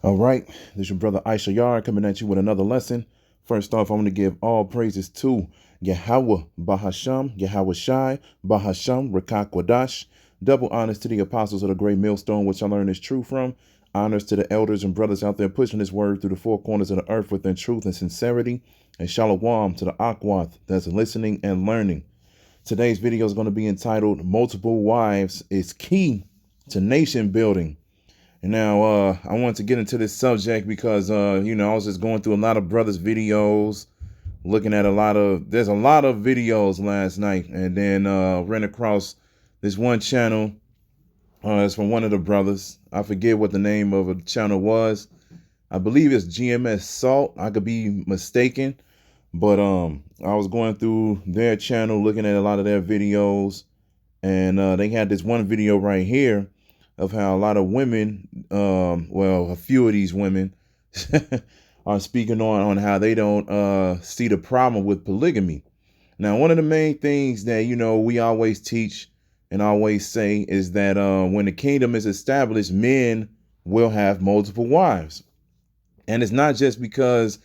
All right, this is your brother Issachar coming at you with another lesson. First off, I want to give all praises to Yahweh Bahasham, Yahweh Shai, Bahasham, Rakakwadash. Double honors to the apostles of the great millstone, which I learned is true from. Honors to the elders and brothers out there pushing this word through the four corners of the earth within truth and sincerity. And shalom to the Akwath that's listening and learning. Today's video is going to be entitled Multiple Wives is Key to Nation Building. And now I want to get into this subject because, I was just going through a lot of brothers' videos, looking at there's a lot of videos last night, and then ran across this one channel. It's from one of the brothers. I forget what the name of the channel was. I believe it's GMS Salt. I could be mistaken. But I was going through their channel, looking at a lot of their videos, and they had this one video right here of how a lot of women, a few of these women are speaking on how they don't see the problem with polygamy. Now, one of the main things that, we always teach and always say is that when the kingdom is established, men will have multiple wives. And it's not just because,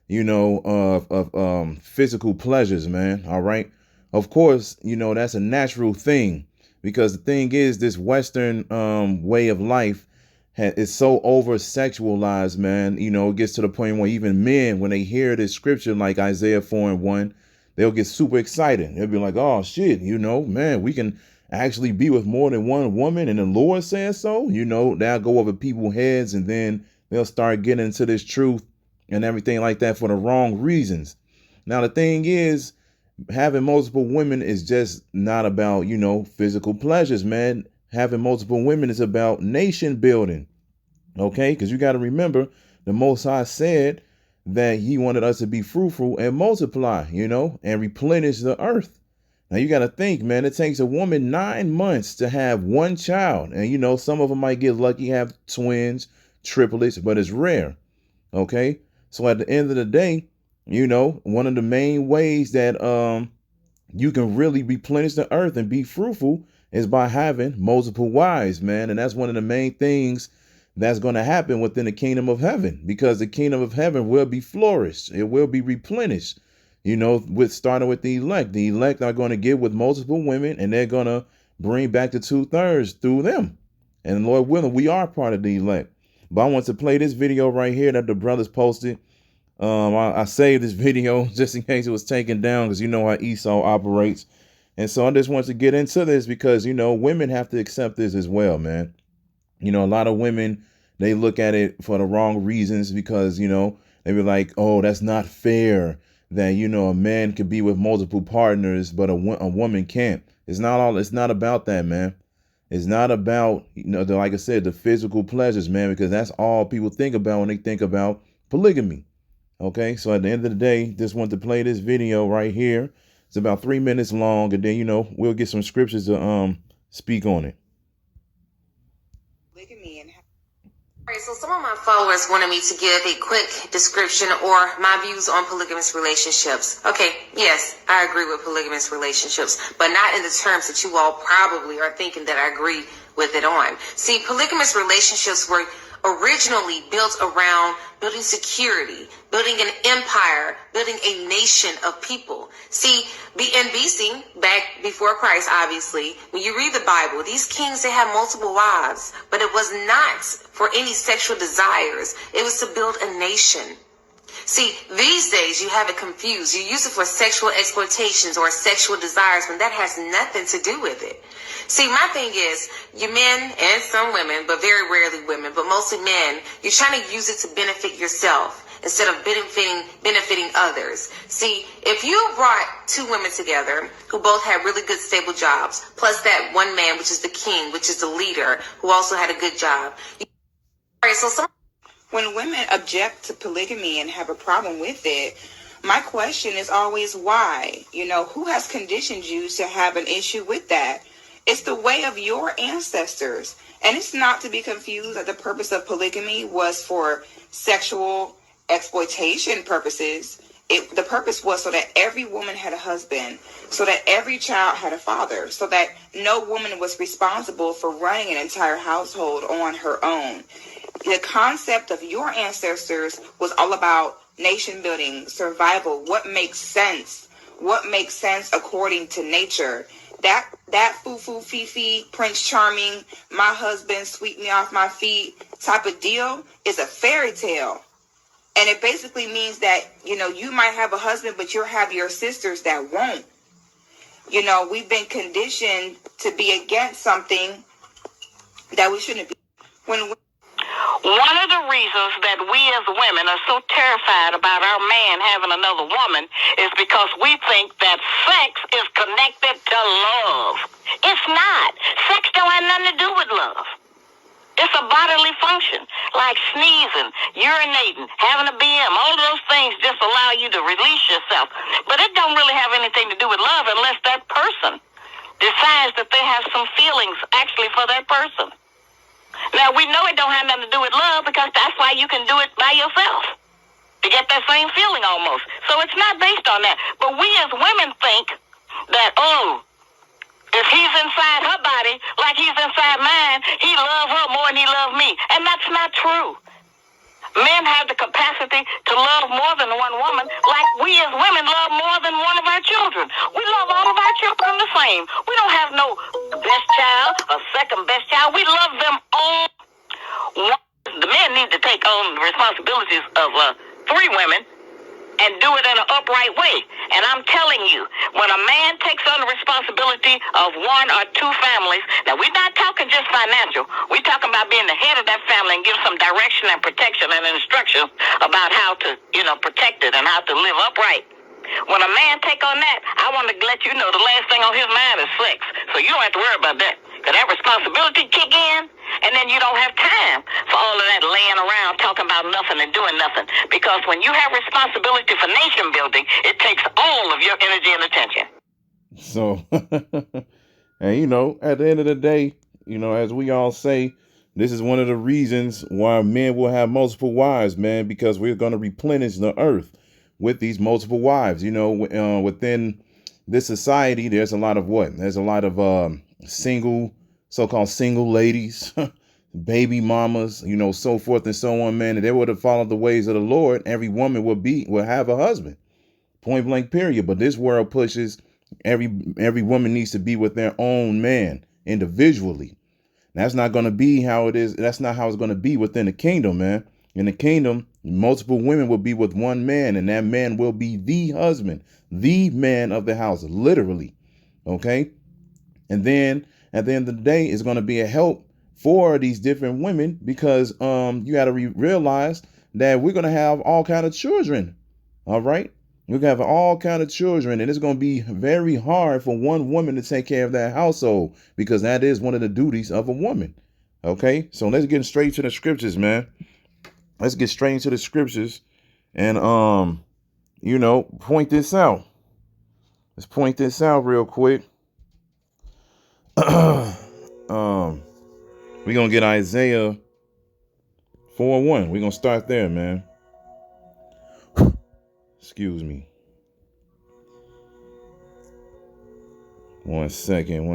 of physical pleasures, man. All right. Of course, that's a natural thing. Because the thing is, this Western way of life is so over sexualized, man. It gets to the point where even men, when they hear this scripture like Isaiah 4:1, they'll get super excited. They'll be like, oh, shit, man, we can actually be with more than one woman. And the Lord says so, that'll go over people's heads. And then they'll start getting into this truth and everything like that for the wrong reasons. Now, the thing is, having multiple women is just not about, physical pleasures, man. Having multiple women is about nation building. Okay, because you got to remember, the Most High said that he wanted us to be fruitful and multiply, and replenish the earth. Now you got to think, man, it takes a woman 9 months to have one child. And, some of them might get lucky, have twins, triplets, but it's rare. Okay, so at the end of the day, one of the main ways that you can really replenish the earth and be fruitful is by having multiple wives, man. And that's one of the main things that's going to happen within the kingdom of heaven, because the kingdom of heaven will be flourished. It will be replenished, starting with the elect. The elect are going to get with multiple women, and they're going to bring back the 2/3 through them. And Lord willing, we are part of the elect. But I want to play this video right here that the brothers posted. I saved this video just in case it was taken down, because you know how Esau operates. And so I just want to get into this because, women have to accept this as well, man. A lot of women, they look at it for the wrong reasons because, they be like, oh, that's not fair that, a man could be with multiple partners, but a woman can't. It's not about that, man. It's not about, like I said, the physical pleasures, man, because that's all people think about when they think about polygamy. Okay, so at the end of the day, just want to play this video right here. It's about 3 minutes long, and then, we'll get some scriptures to speak on it. All right, so some of my followers wanted me to give a quick description or my views on polygamous relationships. Okay, yes, I agree with polygamous relationships, but not in the terms that you all probably are thinking that I agree with it on. See, polygamous relationships were originally built around building security, building an empire, building a nation of people. See, in BC, back before Christ, obviously, when you read the Bible, these kings, they had multiple wives, but it was not for any sexual desires. It was to build a nation. See, these days you have it confused. You use it for sexual exploitations or sexual desires when that has nothing to do with it. See, my thing is, you men and some women, but very rarely women, but mostly men, you're trying to use it to benefit yourself instead of benefiting others. See, if you brought two women together who both had really good, stable jobs, plus that one man, which is the king, which is the leader, who also had a good job. All right, so when women object to polygamy and have a problem with it, my question is always why? Who has conditioned you to have an issue with that? It's the way of your ancestors. And it's not to be confused that the purpose of polygamy was for sexual exploitation purposes. The purpose was so that every woman had a husband, so that every child had a father, so that no woman was responsible for running an entire household on her own. the concept of your ancestors was all about nation building, survival, what makes sense according to nature. That foo-foo, fee-fee, Prince Charming, my husband, sweep me off my feet type of deal is a fairy tale. And it basically means that, you might have a husband, but you'll have your sisters that won't. We've been conditioned to be against something that we shouldn't be. One of the reasons that we as women are so terrified about our man having another woman is because we think that sex is connected to love. It's not. Sex don't have nothing to do with love. It's a bodily function, like sneezing, urinating, having a BM. All of those things just allow you to release yourself. But it don't really have anything to do with love unless that person decides that they have some feelings actually for that person. Now, we know it don't have nothing to do with love because that's why you can do it by yourself, to get that same feeling almost. So it's not based on that. But we as women think that, if he's inside her body like he's inside mine, he loves her more than he loves me. And that's not true. Men have the capacity to love more than one woman, like we as women love more than one of our children. We love all of our children the same. We don't have no best child or second best child. We love them all. The men need to take on the responsibilities of 3 women and do it in an upright way. And I'm telling you, when a man takes on the responsibility of 1 or 2 families, now we're not talking just financial. We're talking about being the head of that family and give some direction and protection and instruction about how to, protect it and how to live upright. When a man take on that, I want to let you know the last thing on his mind is sex. So you don't have to worry about that. Because that responsibility kick in, and then you don't have time for all of that laying around talking about nothing and doing nothing. Because when you have responsibility for nation building, it takes all of your energy and attention. So, and at the end of the day, as we all say, this is one of the reasons why men will have multiple wives, man, because we're going to replenish the earth with these multiple wives. Within this society, there's a lot of There's a lot of so-called single ladies, baby mamas, so forth and so on, man. And they would have followed the ways of the Lord. Every woman will have a husband, point blank, period. But this world pushes every woman needs to be with their own man individually. That's not going to be how it is. That's not how it's going to be within the kingdom, man. In the kingdom, multiple women will be with one man, and that man will be the husband, the man of the house, literally. Okay. And then at the end of the day, it's going to be a help for these different women because you got to realize that we're going to have all kind of children. All right. We're going to have all kind of children, and it's going to be very hard for one woman to take care of that household because that is one of the duties of a woman. OK, so let's get straight to the scriptures, man. Let's get straight into the scriptures and, point this out. Let's point this out real quick. We're going to get Isaiah 4:1. We're going to start there, man. Excuse me. One second.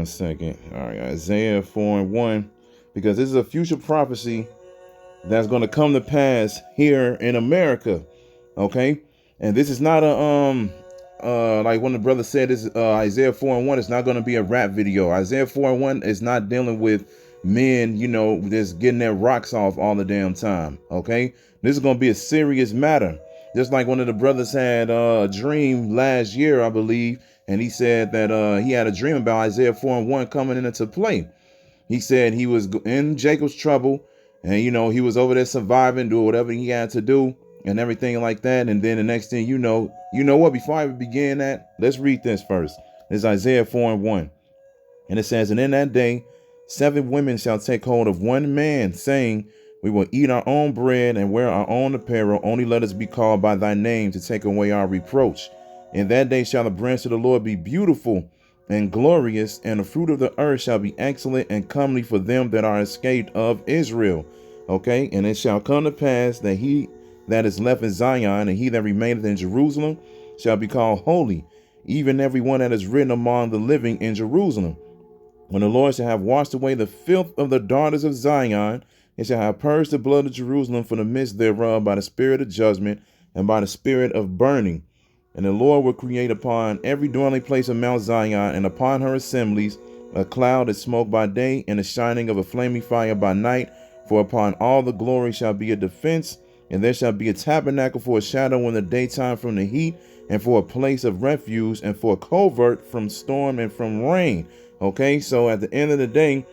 All right, Isaiah 4:1, because this is a future prophecy that's going to come to pass here in America. Okay. And this is not like one of the brothers said, this Isaiah 4:1 is not going to be a rap video. Isaiah 4:1 is not dealing with men, just getting their rocks off all the damn time. Okay. This is going to be a serious matter. Just like one of the brothers had a dream last year, I believe. And he said that he had a dream about Isaiah 4:1 coming into play. He said he was in Jacob's trouble. And, he was over there surviving, doing whatever he had to do and everything like that. And then the next thing you know what, before I begin that, let's read this first. It's Isaiah 4:1. And it says, and in that day, 7 women shall take hold of one man, saying, we will eat our own bread and wear our own apparel. Only let us be called by thy name to take away our reproach. In that day shall the branch of the Lord be beautiful and glorious, and the fruit of the earth shall be excellent and comely for them that are escaped of Israel. Okay. And it shall come to pass that he that is left in Zion and he that remaineth in Jerusalem shall be called holy, even every one that is written among the living in Jerusalem. When the Lord shall have washed away the filth of the daughters of Zion, It shall have purged the blood of Jerusalem from the midst thereof by the spirit of judgment and by the spirit of burning. And the Lord will create upon every dwelling place of Mount Zion and upon her assemblies a cloud of smoke by day and the shining of a flaming fire by night. For upon all the glory shall be a defense, and there shall be a tabernacle for a shadow in the daytime from the heat, and for a place of refuge, and for a covert from storm and from rain. Okay, so at the end of the day,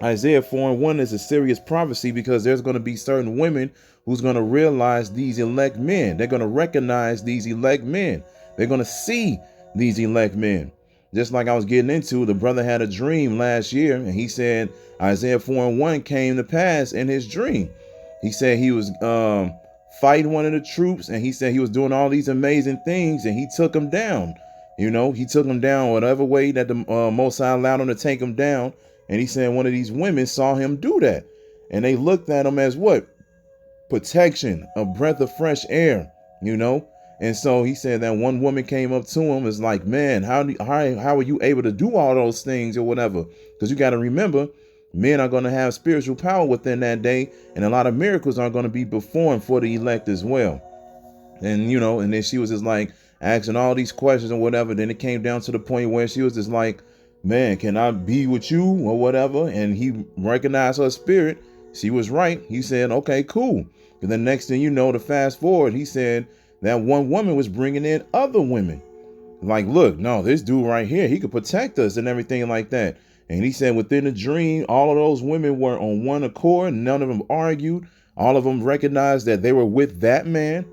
Isaiah 4:1 is a serious prophecy, because there's going to be certain women who's going to realize these elect men. They're going to recognize these elect men. They're going to see these elect men. Just like I was getting into, the brother had a dream last year, and he said Isaiah 4:1 came to pass in his dream. He said he was fighting one of the troops, and he said he was doing all these amazing things, and he took him down. You know, he took him down whatever way that the Most High allowed him to take him down. And he said one of these women saw him do that, and they looked at him as what? Protection, a breath of fresh air, you know. And so he said that one woman came up to him, is like, man, how are you able to do all those things or whatever? Because you got to remember, men are going to have spiritual power within that day, and a lot of miracles are going to be performed for the elect as well. And, you know, and then she was just like asking all these questions or whatever. Then it came down to the point where she was just like, man, can I be with you or whatever? And he recognized her spirit. She was right. He said, okay, cool. And the next thing you know, to fast forward, he said that one woman was bringing in other women. Like, look, no, this dude right here, he could protect us and everything like that. And he said within the dream, all of those women were on one accord. None of them argued. All of them recognized that they were with that man.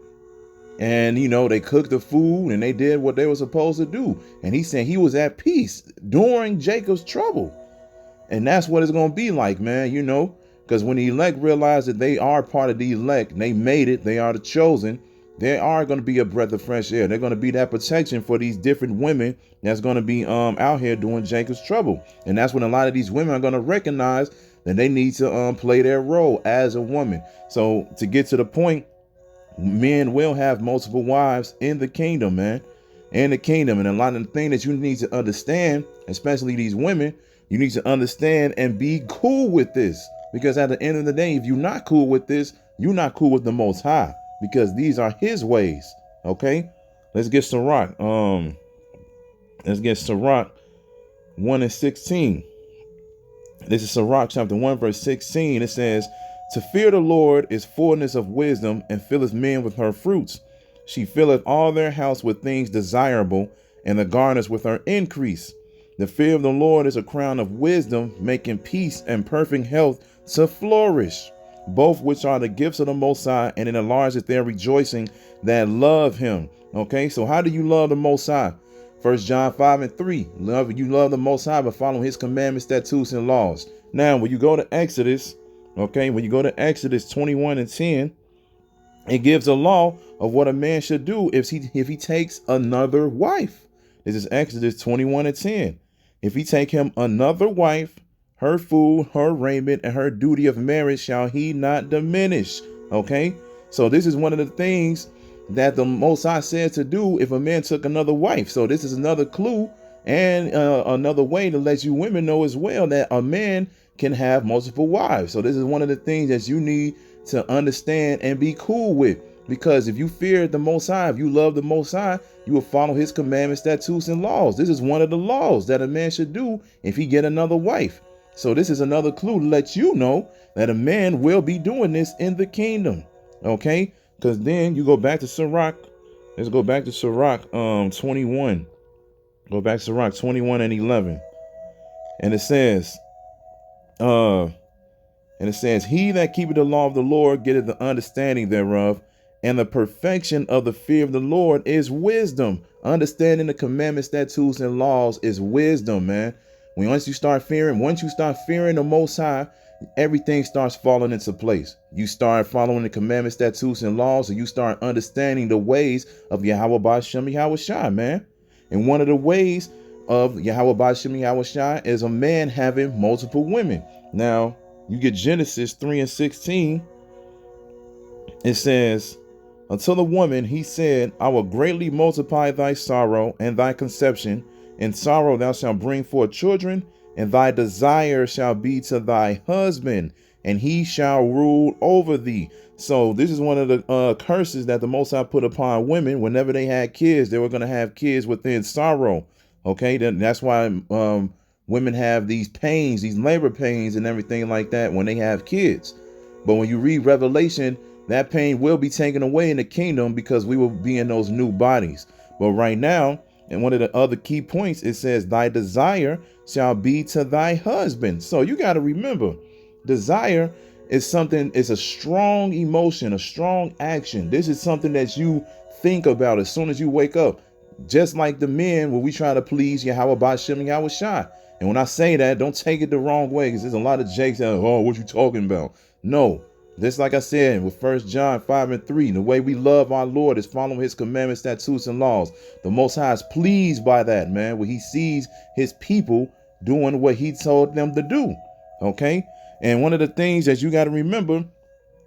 And, you know, they cooked the food and they did what they were supposed to do. And he said he was at peace during Jacob's trouble. And that's what it's going to be like, man, you know, because when the elect realize that they are part of the elect, they made it, they are the chosen, they are going to be a breath of fresh air. They're going to be that protection for these different women that's going to be out here doing Jacob's trouble. And that's when a lot of these women are going to recognize that they need to play their role as a woman. So to get to the point, men will have multiple wives in the kingdom, man, in the kingdom. And a lot of the things that you need to understand, especially these women, you need to understand and be cool with this, because at the end of the day, if you're not cool with this, you're not cool with the Most High, because these are his ways. Okay, let's get Sirach. Let's get Sirach 1:16. This is Sirach chapter 1 verse 16. It says, to fear the Lord is fullness of wisdom, and filleth men with her fruits. She filleth all their house with things desirable, and the garners with her increase. The fear of the Lord is a crown of wisdom, making peace and perfect health to flourish, both which are the gifts of the Most High, and it enlargeth their rejoicing that love him. Okay, so how do you love the Most High? 1 John 5:3. You love the Most High by following his commandments, statutes, and laws. Now, when you go to Exodus, okay, when you go to Exodus 21:10, it gives a law of what a man should do if he takes another wife. This is Exodus 21:10. If he take him another wife, her food, her raiment, and her duty of marriage shall he not diminish. Okay, so this is one of the things that the Most High said to do if a man took another wife. So this is another clue and another way to let you women know as well that a man can have multiple wives. So this is one of the things that you need to understand and be cool with, because if you fear the Most High, if you love the Most High, you will follow his commandments, statutes, and laws. This is one of the laws that a man should do if he get another wife. So this is another clue to let you know that a man will be doing this in the kingdom. Okay, because then you go back to Sirach. Let's go back to Sirach 21. Go back to Sirach 21:11, and it says, he that keepeth the law of the Lord getteth the understanding thereof, and the perfection of the fear of the Lord is wisdom. Understanding the commandments, statutes, and laws is wisdom, man. Once you start fearing the Most High, everything starts falling into place. You start following the commandments, statutes, and laws, and you start understanding the ways of Yahweh Ba'Shem Yahushua, man. And one of the ways of Yahweh Ba'Shem Yahushua is a man having multiple women. Now, you get Genesis 3:16. It says, until the woman, he said, I will greatly multiply thy sorrow and thy conception. In sorrow thou shalt bring forth children, and thy desire shall be to thy husband, and he shall rule over thee. So this is one of the curses that the Most High put upon women. Whenever they had kids, they were going to have kids within sorrow. Okay, that's why women have these pains, these labor pains and everything like that when they have kids. But when you read Revelation, that pain will be taken away in the kingdom because we will be in those new bodies. But right now, and one of the other key points, it says, thy desire shall be to thy husband. So you got to remember, desire is something, it's a strong emotion, a strong action. This is something that you think about as soon as you wake up. Just like the men, when we try to please Yahweh Bashem and Yahweh Shai. And when I say that, don't take it the wrong way, because there's a lot of jakes that, oh, what you talking about? No, just like I said with 1 John 5:3, the way we love our Lord is following his commandments, statutes, and laws. The Most High is pleased by that, man, when he sees his people doing what he told them to do. Okay. And one of the things that you got to remember,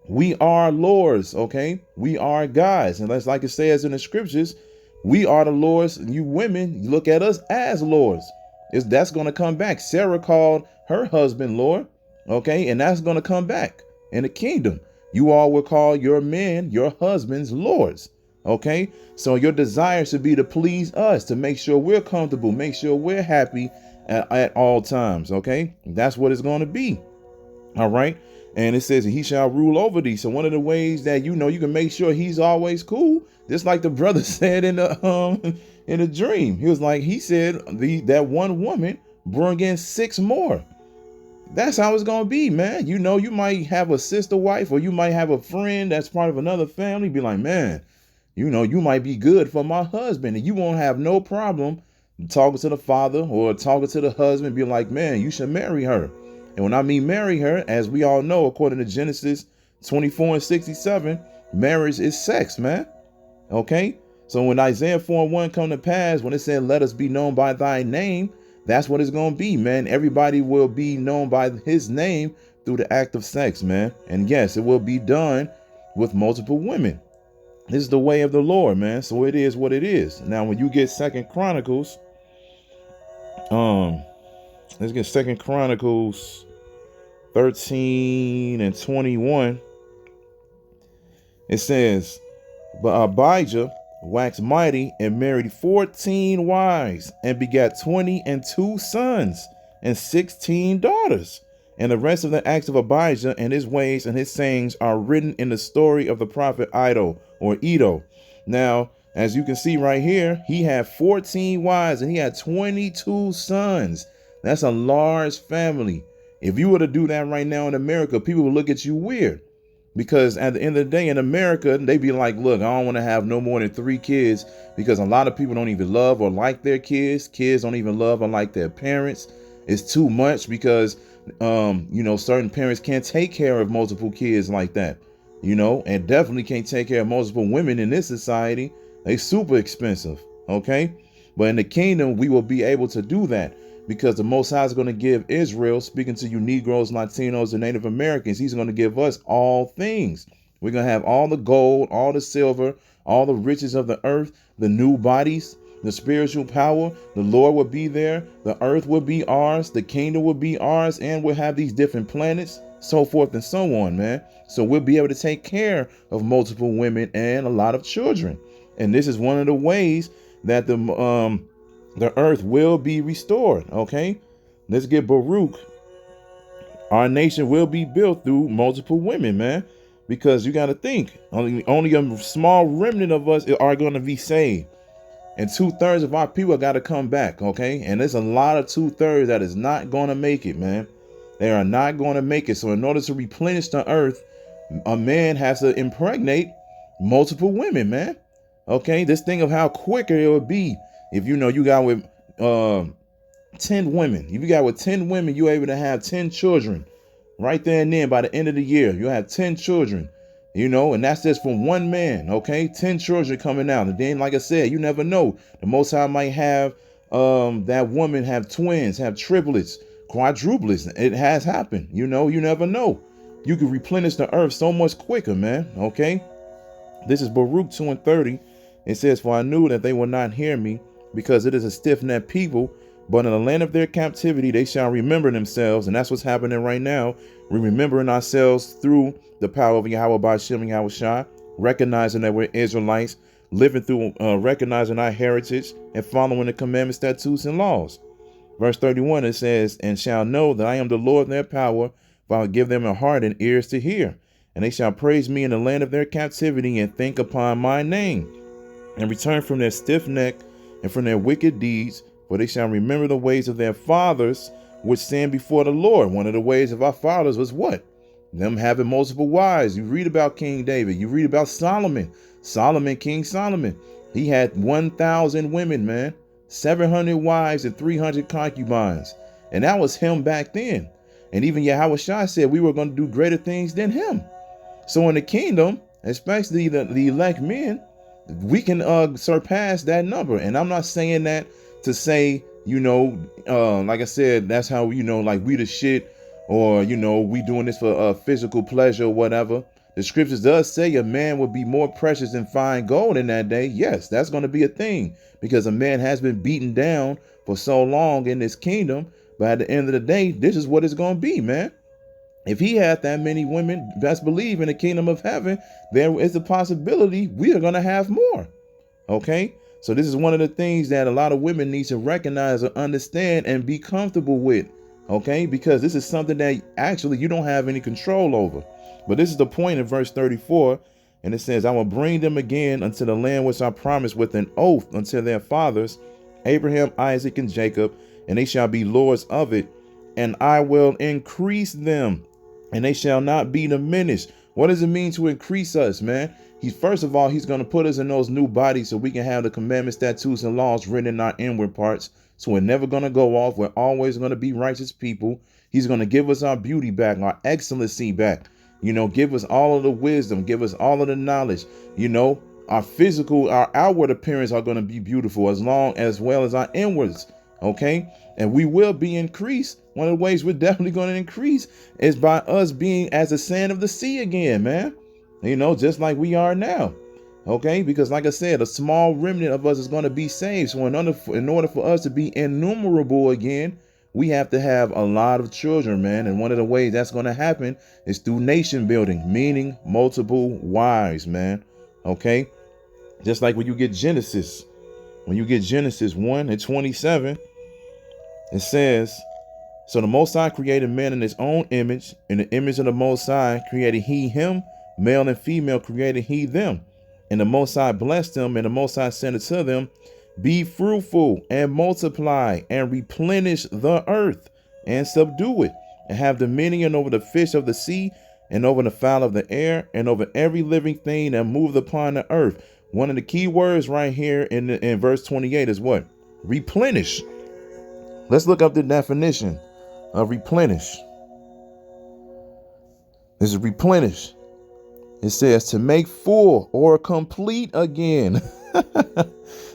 we are lords. Okay. We are guys. And that's like it says in the scriptures, we are the lords. And you women, you look at us as lords. That's going to come back. Sarah called her husband Lord. Okay. And that's going to come back in the kingdom. You all will call your men, your husbands, lords. Okay. So your desire should be to please us, to make sure we're comfortable, make sure we're happy at all times. Okay. That's what it's going to be. All right. And it says he shall rule over thee. So one of the ways that, you can make sure he's always cool, just like the brother said in the dream. He said that one woman brought in 6 more. That's how it's going to be, man. You might have a sister wife, or you might have a friend that's part of another family. Be like, man, you might be good for my husband, and you won't have no problem talking to the father or talking to the husband. Be like, man, you should marry her. And when I mean marry her, as we all know, according to Genesis 24:67, marriage is sex, man. Okay. So when Isaiah 4:1 come to pass, when it said, let us be known by thy name, that's what it's going to be, man. Everybody will be known by his name through the act of sex, man. And yes, it will be done with multiple women. This is the way of the Lord, man. So it is what it is. Now, when you get 2 Chronicles, let's get 2 Chronicles 13:21. It says, but Abijah waxed mighty and married 14 wives and begat 22 sons and 16 daughters. And the rest of the acts of Abijah and his ways and his sayings are written in the story of the prophet Iddo or Edo. Now, as you can see right here, he had 14 wives and he had 22 sons. That's a large family. If you were to do that right now in America, people would look at you weird. Because at the end of the day in America, they be like, look, I don't want to have no more than 3 kids, because a lot of people don't even love or like their kids. Kids don't even love or like their parents. It's too much because, certain parents can't take care of multiple kids like that, and definitely can't take care of multiple women in this society. They super expensive. OK, but in the kingdom, we will be able to do that. Because the Most High is going to give Israel, speaking to you Negroes, Latinos, and Native Americans, he's going to give us all things. We're going to have all the gold, all the silver, all the riches of the earth, the new bodies, the spiritual power. The Lord will be there. The earth will be ours. The kingdom will be ours. And we'll have these different planets, so forth and so on, man. So we'll be able to take care of multiple women and a lot of children. And this is one of the ways that the earth will be restored. Okay, let's get Baruch. Our nation will be built through multiple women, man, because you got to think only a small remnant of us are going to be saved, and 2/3 of our people got to come back. Okay, and there's a lot of 2/3 that is not going to make it, man. They are not going to make it. So in order to replenish the earth, a man has to impregnate multiple women, man. Okay, this thing of how quicker it would be. If you got with 10 women, if you got with 10 women, you're able to have 10 children right there and then. By the end of the year, you'll have 10 children, and that's just from one man. OK, 10 children coming out. And then, like I said, you never know. The Most High might have that woman have twins, have triplets, quadruplets. It has happened. You never know. You can replenish the earth so much quicker, man. OK, this is Baruch 2:30. It says, for I knew that they would not hear me, because it is a stiff-necked people, But in the land of their captivity, they shall remember themselves. And that's what's happening right now. We're remembering ourselves through the power of Yahweh Ba'Shem Yahweh Shai, recognizing that we're Israelites, living through, recognizing our heritage and following the commandments, statutes, and laws. Verse 31, it says, and shall know that I am the Lord in their power, for I will give them a heart and ears to hear. And they shall praise me in the land of their captivity and think upon my name and return from their stiff neck and from their wicked deeds, for they shall remember the ways of their fathers, which stand before the Lord. One of the ways of our fathers was what? Them having multiple wives. You read about King David. You read about Solomon. King Solomon. He had 1,000 women, man. 700 wives and 300 concubines. And that was him back then. And even Yahweh Shai said we were going to do greater things than him. So in the kingdom, especially the elect men, we can surpass that number. And I'm not saying that to say, like I said, that's how, like we the shit, or, we doing this for physical pleasure or whatever. The scriptures does say a man would be more precious than fine gold in that day. Yes, that's going to be a thing, because a man has been beaten down for so long in this kingdom. But at the end of the day, this is what it's going to be, man. If he had that many women, best believe in the kingdom of heaven, there is a possibility we are going to have more. Okay. So this is one of the things that a lot of women need to recognize or understand and be comfortable with. Okay. Because this is something that actually you don't have any control over. But this is the point in verse 34. And it says, I will bring them again unto the land which I promised with an oath unto their fathers, Abraham, Isaac, and Jacob, and they shall be lords of it. And I will increase them, and they shall not be diminished. What does it mean to increase us, man? First of all, he's going to put us in those new bodies so we can have the commandments, statutes, and laws written in our inward parts. So we're never going to go off. We're always going to be righteous people. He's going to give us our beauty back, our excellency back. Give us all of the wisdom, give us all of the knowledge. Our outward appearance are going to be beautiful as well as our inwards. Okay. And we will be increased. One of the ways we're definitely going to increase is by us being as the sand of the sea again, man. Just like we are now. Okay. Because like I said, a small remnant of us is going to be saved. So in order for us to be innumerable again, we have to have a lot of children, man. And one of the ways that's going to happen is through nation building, meaning multiple wives, man. Okay. Just like when you get Genesis 1:27, it says, so the Most High created man in his own image. In the image of the Most High created he him, male and female created he them. And the Most High blessed them, and the Most High said unto them, be fruitful and multiply and replenish the earth and subdue it, and have dominion over the fish of the sea and over the fowl of the air and over every living thing that moveth upon the earth. One of the key words right here in verse 28 is what? Replenish. Let's look up the definition of replenish. This is replenish. It says to make full or complete again.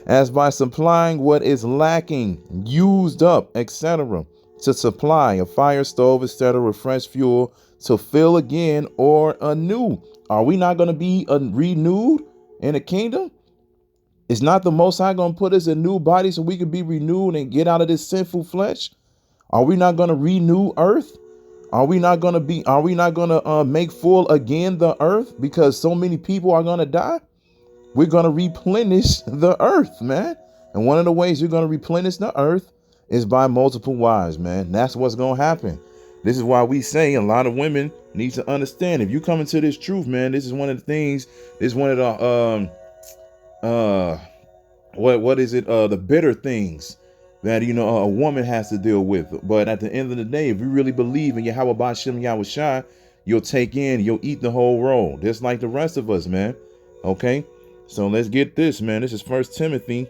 As by supplying what is lacking, used up, etc. To supply a fire stove, etc., fresh fuel, to fill again or anew. Are we not going to be renewed in the kingdom? Is not the Most High going to put us in new bodies so we can be renewed and get out of this sinful flesh? Are we not going to renew earth? Are we not going to make full again the earth because so many people are going to die? We're going to replenish the earth, man. And one of the ways you're going to replenish the earth is by multiple wives, man. That's what's going to happen. This is why we say a lot of women need to understand. If you come into this truth, man, this is one of the things. This is one of the what is it? The bitter things that a woman has to deal with. But at the end of the day, if you really believe in Yahweh Ba'Shem Yahweh Shai, you'll eat the whole roll, just like the rest of us, man. Okay. So let's get this, man. This is 1 Timothy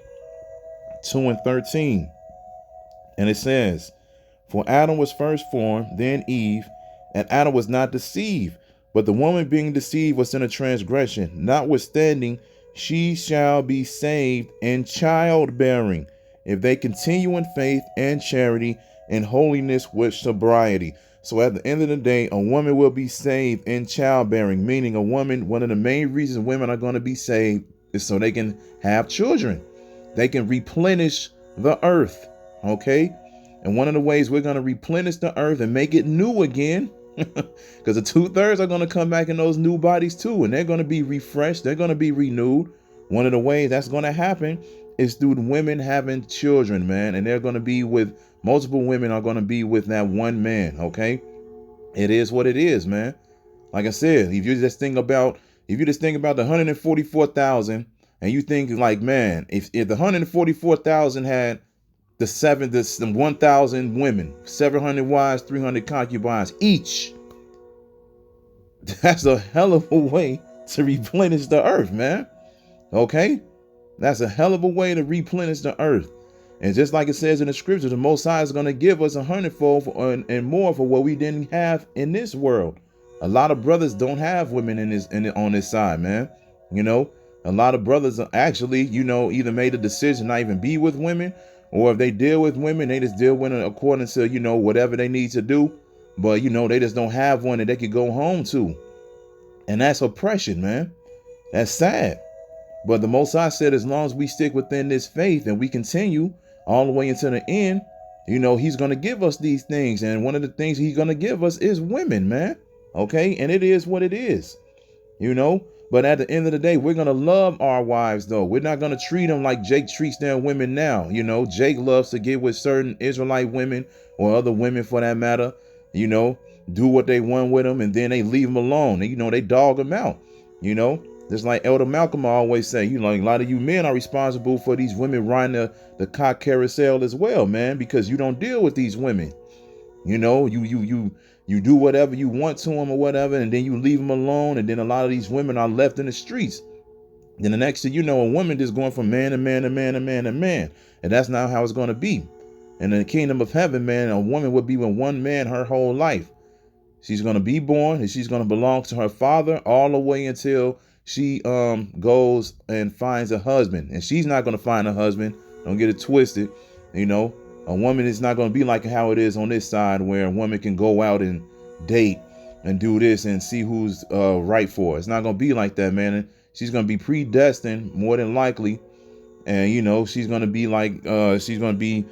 2:13. And it says, for Adam was first formed, then Eve, and Adam was not deceived, but the woman being deceived was in a transgression. Notwithstanding, she shall be saved in childbearing, if they continue in faith and charity and holiness with sobriety. So at the end of the day, a woman will be saved in childbearing, meaning one of the main reasons women are going to be saved is so they can have children. They can replenish the earth. Okay. And one of the ways we're going to replenish the earth and make it new again, because the 2/3 are going to come back in those new bodies too. And they're going to be refreshed. They're going to be renewed. One of the ways that's going to happen is through the women having children, man. And they're going to be with multiple women are going to be with that one man. Okay. It is what it is, man. Like I said, if you just think about the 144,000 and you think like, man, if the 144,000 had the 1,000 women, 700 wives, 300 concubines each, that's a hell of a way to replenish the earth, man. Okay? That's a hell of a way to replenish the earth. And just like it says in the scripture, the Most High is going to give us 100-fold and more for what we didn't have in this world. A lot of brothers don't have women on this side, man. You know, a lot of brothers are actually, either made a decision not even be with women, or if they deal with women, they just deal with them according to, whatever they need to do. But, they just don't have one that they could go home to. And that's oppression, man. That's sad. But the Most High said, as long as we stick within this faith and we continue all the way into the end, he's going to give us these things. And one of the things he's going to give us is women, man. Okay. And it is what it is, But at the end of the day, we're going to love our wives, though. We're not going to treat them like Jake treats their women now. Jake loves to get with certain Israelite women or other women for that matter, do what they want with them. And then they leave them alone. And, they dog them out, Just like Elder Malcolm always say, a lot of you men are responsible for these women riding the cock carousel as well, man, because you don't deal with these women. You do whatever you want to them or whatever, and then you leave them alone. And then a lot of these women are left in the streets. Then the next thing you know, a woman just going from man to man to man to man to man. And that's not how it's going to be. And in the kingdom of heaven, man, a woman would be with one man her whole life. She's going to be born and she's going to belong to her father all the way until she goes and finds a husband. And she's not going to find a husband. Don't get it twisted. A woman is not going to be like how it is on this side, where a woman can go out and date and do this and see who's right for her. It's not going to be like that, man. And she's going to be predestined more than likely. And, she's going to be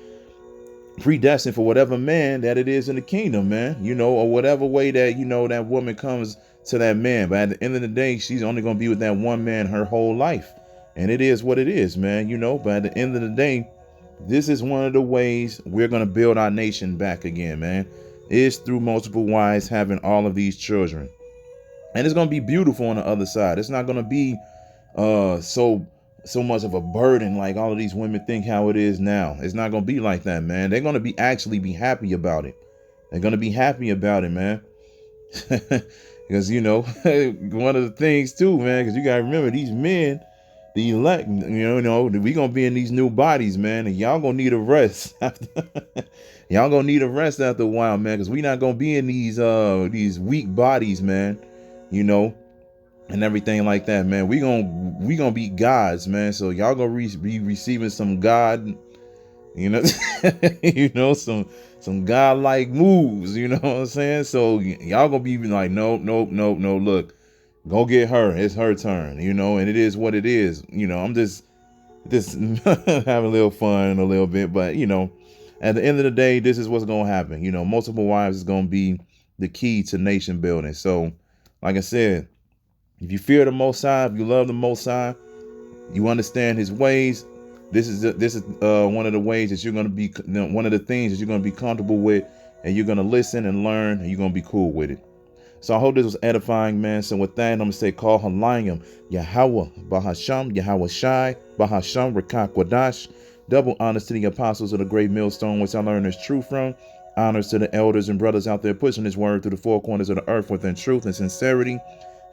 predestined for whatever man that it is in the kingdom, man, or whatever way that, that woman comes to that man. But at the end of the day, she's only going to be with that one man her whole life. And it is what it is, man, But at the end of the day, this is one of the ways we're going to build our nation back again, man. Is through multiple wives having all of these children. And it's going to be beautiful on the other side. It's not going to be so much of a burden like all of these women think how it is now. It's not going to be like that, man. They're going to be happy about it. They're going to be happy about it, man. Because, one of the things too, man, because you got to remember these men, the elect, we going to be in these new bodies, man, and y'all going to need a rest. Y'all going to need a rest after a while, man, because we not going to be in these weak bodies, man, and everything like that, man. We gonna be gods, man. So y'all gonna be receiving some God, some godlike moves, you know what I'm saying? So y'all gonna be like, no, look, go get her. It's her turn, and it is what it is. I'm just having a little fun a little bit, but at the end of the day, this is what's gonna happen. Multiple wives is gonna be the key to nation building. So, like I said, if you fear the Most High, if you love the Most High, you understand His ways. This is one of the ways that you're going to be, one of the things that you're going to be comfortable with, and you're going to listen and learn, and you're going to be cool with it. So I hope this was edifying, man. So with that, I'm going to say, call Halayim, Yahweh, Bahasham, Yahweh Shai, Bahasham, Rekak Wadash. Double honors to the apostles of the great millstone, which I learned this truth from. Honors to the elders and brothers out there pushing His word through the four corners of the earth within truth and sincerity.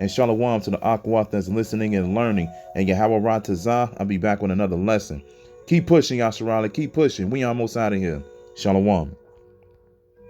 And shalom to the Aquath that's listening and learning. And Yahweh Ratazah, I'll be back with another lesson. Keep pushing, Yasharala. Keep pushing. We almost out of here. Shalom.